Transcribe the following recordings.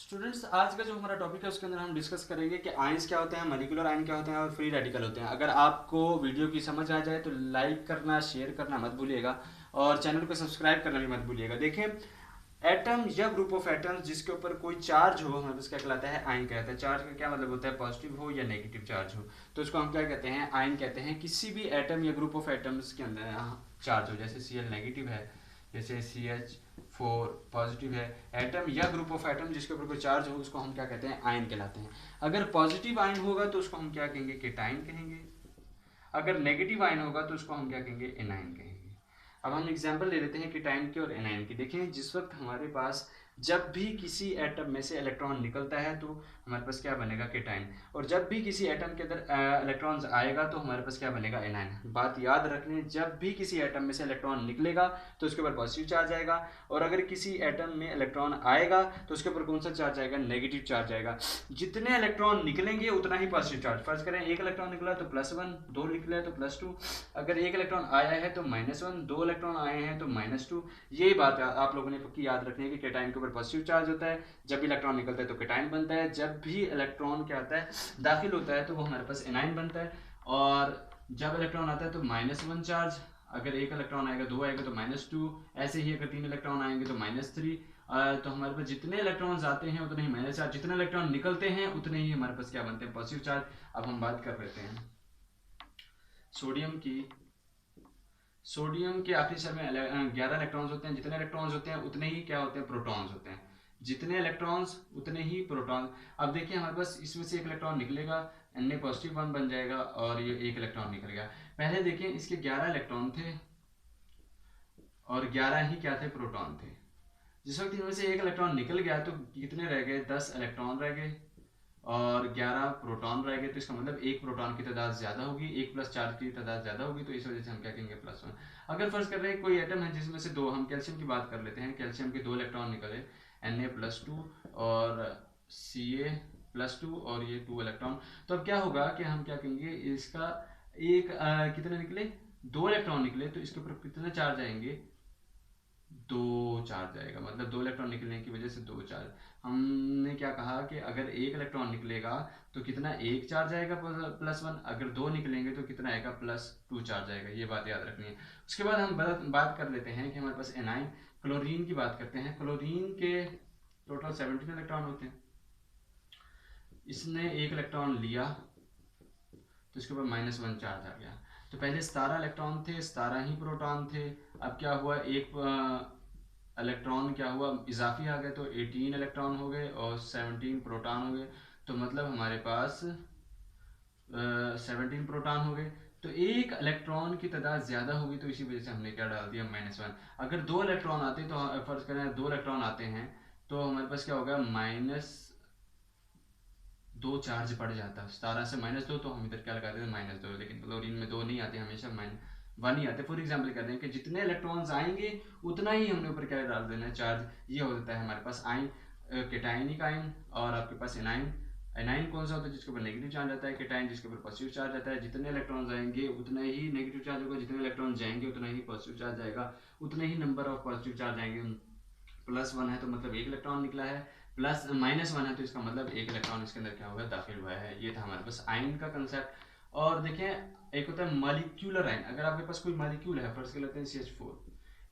Students, आज का जो हमारा टॉपिक है उसके अंदर हम डिस्कस करेंगे कि आयंस क्या होते हैं, मॉलिक्यूलर आयन क्या होते हैं और फ्री रेडिकल होते हैं। अगर आपको वीडियो की समझ आ जाए तो लाइक करना, शेयर करना मत भूलिएगा और चैनल को सब्सक्राइब करना भी मत भूलिएगा। देखें, एटम या ग्रुप ऑफ एटम्स जिसके ऊपर कोई चार्ज हो हमारे पास क्या कहलाता है, आयन कहलाता है। चार्ज का क्या मतलब होता है, पॉजिटिव हो या नेगेटिव चार्ज हो तो उसको हम क्या कहते हैं, आयन कहते हैं। किसी भी एटम या ग्रुप ऑफ एटम्स के अंदर चार्ज हो, जैसे Cl नेगेटिव है, जैसे CH4 पॉजिटिव है, एटम या ग्रुप ऑफ एटम जिसके ऊपर कोई चार्ज हो उसको हम क्या कहते हैं, आयन कहलाते हैं। अगर पॉजिटिव आयन होगा तो उसको हम क्या कहेंगे, केटाइन कहेंगे। अगर नेगेटिव आयन होगा तो उसको हम क्या कहेंगे, एनाइन कहेंगे। अब हम एग्जांपल ले लेते हैं केटाइन की और एनाइन की। देखें, जिस वक्त हमारे पास जब भी किसी एटम में से इलेक्ट्रॉन निकलता है तो हमारे पास क्या बनेगा, केटाइन। और जब भी किसी एटम के अंदर इलेक्ट्रॉन्स आएगा तो हमारे पास क्या बनेगा, एनाइन। बात याद रखने, जब भी किसी एटम में से इलेक्ट्रॉन निकलेगा तो उसके ऊपर पॉजिटिव चार्ज आएगा, और अगर किसी एटम में इलेक्ट्रॉन आएगा तो उसके ऊपर कौन सा चार्ज आएगा, नेगेटिव चार्ज आएगा। जितने इलेक्ट्रॉन निकलेंगे उतना ही पॉजिटिव चार्ज। फर्ज करें एक इलेक्ट्रॉन निकला तो +1, दो निकला है तो +2, अगर एक इलेक्ट्रॉन आया है तो -1, दो इलेक्ट्रॉन आए हैं तो -2। यही बात आप लोगों ने पक्की याद रखनी है कि केटाइन के ऊपर पॉजिटिव चार्ज होता है। जब भी इलेक्ट्रॉन निकलता है तो केटाइन बनता है, जब भी इलेक्ट्रॉन क्या आता है, दाखिल होता है तो वो हमारे पास एनाइन बनता है। और जब इलेक्ट्रॉन आता है तो -1 चार्ज, अगर एक इलेक्ट्रॉन आएगा, दो आएगा तो -2, ऐसे ही अगर तीन इलेक्ट्रॉन आएंगे तो -3। तो हमारे पास जितने इलेक्ट्रॉन्स आते हैं उतने ही माइनस चार्ज, जितने इलेक्ट्रॉन निकलते हैं उतने ही हमारे पास क्या बनते हैं, पॉजिटिव चार्ज। अब हम बात कर लेते हैं सोडियम की। सोडियम के आखिरी शेल में 11 इलेक्ट्रॉन्स होते हैं। जितने इलेक्ट्रॉन्स होते हैं उतने ही क्या होते हैं, प्रोटॉन्स होते हैं। जितने इलेक्ट्रॉन्स उतने ही प्रोटॉन। अब देखिए, हमारे पास इसमें से एक इलेक्ट्रॉन निकलेगा, Na +1 बन जाएगा और ये एक इलेक्ट्रॉन निकल गया। पहले देखिए, इसके 11 इलेक्ट्रॉन थे और 11 ही क्या थे, प्रोटॉन थे। जिस वक्त इनमें से एक इलेक्ट्रॉन निकल गया तो कितने रह गए, 10 इलेक्ट्रॉन रह गए और 11 प्रोटॉन रह गए। तो इसका मतलब एक प्रोटॉन की तादाद ज्यादा होगी, एक प्लस चार्ज की तादाद ज्यादा होगी, तो इस वजह से हम क्या कहेंगे, +1। अगर फर्ज कर रहे हैं कोई एटम है जिसमें से दो, हम कैल्शियम की बात कर लेते हैं, कैल्शियम के दो इलेक्ट्रॉन निकले, Na+2 और Ca+2 और ये 2 इलेक्ट्रॉन। तो अब क्या होगा कि हम क्या कहेंगे, इसका एक कितने निकले, दो इलेक्ट्रॉन निकले, तो इसके ऊपर कितने चार्ज आएंगे, दो चार्ज आएगा। मतलब दो इलेक्ट्रॉन निकलने की वजह से दो चार्ज। हमने क्या कहा कि अगर एक इलेक्ट्रॉन निकलेगा तो कितना, एक चार्ज आएगा +1, अगर दो निकलेंगे तो कितना आएगा, +2 चार्ज आएगा। ये बात याद रखनी है। उसके बाद हम बात कर लेते हैं कि हमारे पास एनाइन, क्लोरीन की बात करते हैं। क्लोरीन के टोटल 17 इलेक्ट्रॉन होते हैं। इसने एक इलेक्ट्रॉन लिया तो इसके ऊपर -1 चार्ज आ गया। तो पहले 17 इलेक्ट्रॉन थे, 17 ही प्रोटॉन थे। अब क्या हुआ, एक इलेक्ट्रॉन क्या हुआ, इजाफी आ गए, तो 18 इलेक्ट्रॉन हो गए और 17 प्रोटॉन हो गए। तो मतलब हमारे पास 17 प्रोटॉन हो गए। तो एक इलेक्ट्रॉन की तादाद ज्यादा होगी तो इसी वजह से हमने क्या डाल दिया, -1। अगर दो इलेक्ट्रॉन आते तो फर्ज करें दो इलेक्ट्रॉन आते हैं तो हमारे पास क्या होगा, -2 चार्ज पड़ जाता। 17 से -2 तो हम इधर क्या लगाते थे, -2, लेकिन क्लोरीन में 2 नहीं आते, हमेशा -1 ही आते। फॉर एग्जाम्पल कर दें कि जितने इलेक्ट्रॉन्स आएंगे उतना ही हमने ऊपर क्या डाल देना है, चार्ज। ये हो जाता है हमारे पास आयन, केटाइनिक आयन। और आपके पास एनाइन, एनाइन कौन सा होता है, जिसके ऊपर नेगेटिव चार्ज आता है। केटाइन जिसके ऊपर पॉजिटिव चार्ज आता है। जितने इलेक्ट्रॉन्स आएंगे उतना ही नेगेटिव चार्ज होगा, जितने इलेक्ट्रॉन जाएंगे उतना ही पॉजिटिव चार्ज आएगा, उतने ही नंबर ऑफ पॉजिटिव चार्ज आएंगे। +1 है तो मतलब एक इलेक्ट्रॉन निकला है, प्लस -1 है तो इसका मतलब एक इलेक्ट्रॉन इसके अंदर क्या हुआ, दाखिल हुआ है। ये था हमारे पास आयन का कंसेप्ट। और देखें, एक होता है मॉलिक्यूलर आयन। अगर आपके पास कोई मॉलिक्यूल है, फर्स्ट कर लेते हैं CH4,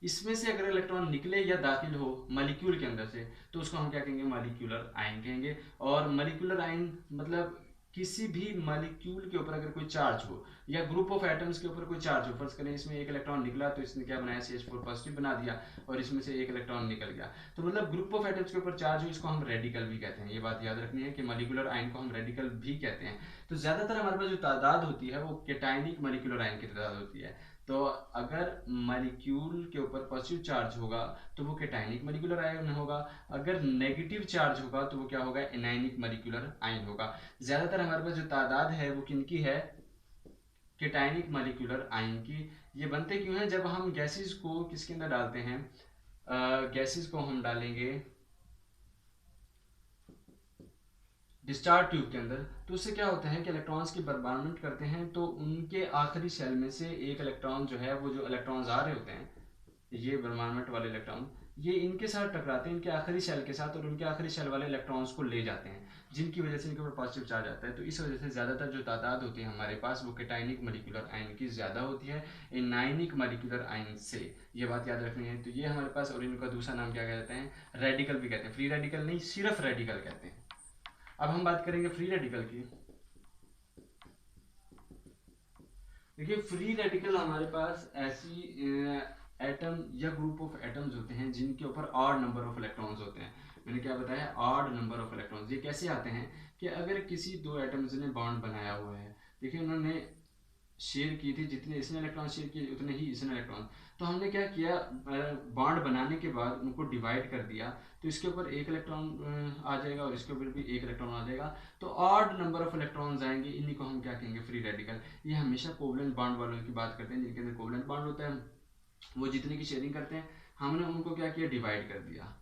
इसमें से अगर इलेक्ट्रॉन निकले या दाखिल हो मॉलिक्यूल के अंदर से तो उसको हम क्या कहेंगे, मॉलिक्यूलर आयन कहेंगे। और मॉलिक्यूलर आयन मतलब किसी भी मॉलिक्यूल के ऊपर अगर कोई चार्ज हो या ग्रुप ऑफ एटम्स के ऊपर कोई चार्ज हो, फर्स्ट करें इसमें एक इलेक्ट्रॉन निकला तो इसने क्या बनाया, CH4 पॉजिटिव बना दिया और इसमें से एक इलेक्ट्रॉन निकल गया। तो मतलब ग्रुप ऑफ एटम्स के ऊपर चार्ज हो, इसको हम रेडिकल भी कहते हैं। ये बात याद रखनी है कि मॉलिक्यूलर आयन को हम रेडिकल भी कहते हैं। तो ज्यादातर हमारे पास जो तादाद होती है वो केटाइनिक मॉलिक्यूलर आयन की तादाद होती है। तो अगर मॉलिक्यूल के ऊपर पॉजिटिव चार्ज होगा तो वो केटाइनिक मॉलिक्यूलर आयन होगा, अगर नेगेटिव चार्ज होगा तो वो क्या होगा, एनाइनिक मॉलिक्यूलर आयन होगा। ज्यादातर हमारे पास जो तादाद है वो किनकी है, केटाइनिक मॉलिक्यूलर आयन की। ये बनते क्यों हैं, जब हम गैसेस को किसके अंदर डालते हैं, गैसेस को हम डालेंगे डिस्चार्ज ट्यूब के अंदर, तो उससे क्या होता है कि इलेक्ट्रॉन्स की बर्बादमेंट करते हैं। तो उनके आखिरी शेल में से एक इलेक्ट्रॉन जो है, वो जो इलेक्ट्रॉन्स आ रहे होते हैं, ये बर्बादमेंट वाले इलेक्ट्रॉन, ये इनके साथ टकराते हैं, इनके आखिरी शेल के साथ, और उनके आखिरी शेल वाले इलेक्ट्रॉन्स को ले जाते हैं, जिनकी वजह से इनके ऊपर पॉजिटिव चार्ज आता है। तो इस वजह से ज़्यादातर जो तादाद होती है हमारे पास वो कैटायनिक मॉलिक्यूलर आयन की ज़्यादा होती है एनायनिक मॉलिक्यूलर आयन से, ये बात याद रखनी है। तो ये हमारे पास, और इनका दूसरा नाम क्या कहते हैं, रेडिकल भी कहते हैं, फ्री रेडिकल नहीं, सिर्फ रेडिकल कहते हैं। अब हम बात करेंगे फ्री रेडिकल की। देखिए फ्री रेडिकल हमारे पास ऐसी एटम या ग्रुप ऑफ एटम्स होते हैं जिनके ऊपर ऑड नंबर ऑफ इलेक्ट्रॉन्स होते हैं। मैंने क्या बताया, ऑड नंबर ऑफ इलेक्ट्रॉन्स। ये कैसे आते हैं कि अगर किसी दो एटम्स ने बॉन्ड बनाया हुआ है, देखिए उन्होंने शेयर की थी, जितने इसने इलेक्ट्रॉन शेयर किए उतने ही इसने इलेक्ट्रॉन, तो हमने क्या किया, बॉन्ड बनाने के बाद उनको डिवाइड कर दिया, तो इसके ऊपर एक इलेक्ट्रॉन आ जाएगा और इसके ऊपर भी एक इलेक्ट्रॉन आ जाएगा, तो ऑड नंबर ऑफ इलेक्ट्रॉन्स आएंगे, इन्हीं को हम क्या कहेंगे, फ्री रेडिकल। ये हमेशा कोवलेंट बॉन्ड वालों की बात करते हैं, जिनके अंदर कोवलेंट बॉन्ड होता है, वो जितने की शेयरिंग करते हैं, हमने उनको क्या किया, डिवाइड कर दिया,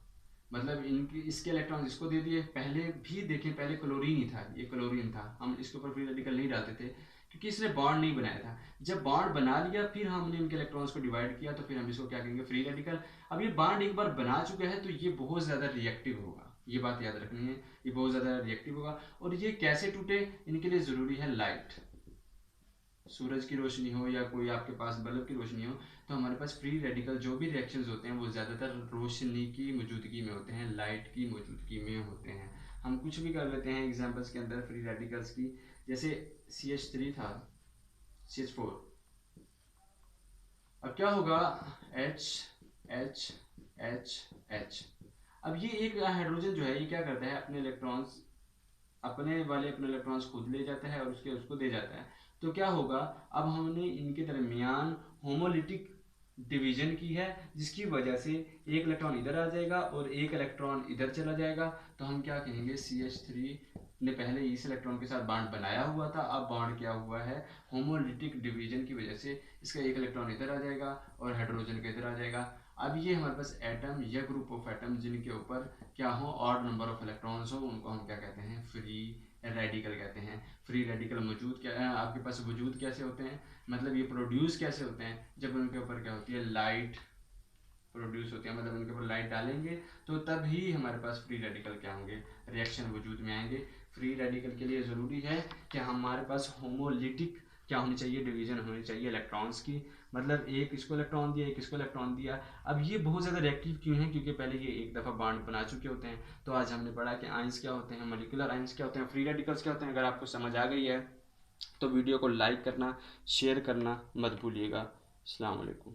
मतलब इनकी इसके इलेक्ट्रॉन इसको दे दिए। पहले भी देखें, पहले क्लोरीन ही था, ये क्लोरीन था, हम इसके ऊपर फ्री रेडिकल नहीं डालते थे क्योंकि इसने बॉन्ड नहीं बनाया था। जब बॉन्ड बना लिया फिर हमने इनके इलेक्ट्रॉन्स को डिवाइड किया, तो फिर हम इसको क्या कहेंगे, फ्री रेडिकल। अब ये बॉन्ड एक बार बना चुका है तो ये बहुत ज़्यादा रिएक्टिव होगा, ये बात याद रखनी है, ये बहुत ज़्यादा रिएक्टिव होगा। और ये कैसे टूटे, इनके लिए ज़रूरी है लाइट, सूरज की रोशनी हो या कोई आपके पास बल्ब की रोशनी हो, तो हमारे पास फ्री रेडिकल जो भी रिएक्शंस होते हैं वो ज़्यादातर रोशनी की मौजूदगी में होते हैं, लाइट की मौजूदगी में होते हैं। हम कुछ भी कर लेते हैं एग्जांपल्स के अंदर फ्री रेडिकल्स की, जैसे CH3 था, CH4, अब क्या होगा, H H H H। अब ये एक हाइड्रोजन जो है ये क्या करता है, अपने इलेक्ट्रॉन्स, अपने इलेक्ट्रॉन्स खुद ले जाता है और उसको दे जाता है। तो क्या होगा, अब हमने इनके दरमियान होमोलिटिक डिवीजन की है, जिसकी वजह से एक इलेक्ट्रॉन इधर आ जाएगा और एक इलेक्ट्रॉन इधर चला जाएगा, तो हम क्या कहेंगे, CH3 ने पहले इस इलेक्ट्रॉन के साथ बॉन्ड बनाया हुआ था, अब बॉन्ड क्या हुआ है, होमोलिटिक डिवीजन की वजह से इसका एक इलेक्ट्रॉन इधर आ जाएगा और हाइड्रोजन का इधर आ जाएगा। अब ये हमारे पास एटम या ग्रुप ऑफ एटम जिनके ऊपर क्या हो, ऑड नंबर ऑफ इलेक्ट्रॉन्स हो, उनको हम क्या कहते हैं, फ्री रेडिकल कहते हैं। फ्री रेडिकल मौजूद क्या है आपके पास, वजूद कैसे होते हैं, मतलब ये प्रोड्यूस कैसे होते हैं, जब उनके ऊपर क्या होती है, लाइट प्रोड्यूस होती है, मतलब उनके ऊपर लाइट डालेंगे तो तब ही हमारे पास फ्री रेडिकल क्या होंगे, रिएक्शन वजूद में आएंगे। फ्री रेडिकल के लिए ज़रूरी है कि हमारे पास होमोलिटिक क्या होनी चाहिए, डिवीजन होनी चाहिए इलेक्ट्रॉन्स की, मतलब एक इसको इलेक्ट्रॉन दिया, एक इसको इलेक्ट्रॉन दिया। अब ये बहुत ज़्यादा रिएक्टिव क्यों है, क्योंकि पहले ये एक दफ़ा बॉन्ड बना चुके होते हैं। तो आज हमने पढ़ा कि आयंस क्या होते हैं, मॉलिक्यूलर आयंस क्या होते हैं, फ्री रेडिकल्स क्या होते हैं। अगर आपको समझ आ गई है तो वीडियो को लाइक करना, शेयर करना मत भूलिएगा। अस्सलाम वालेकुम।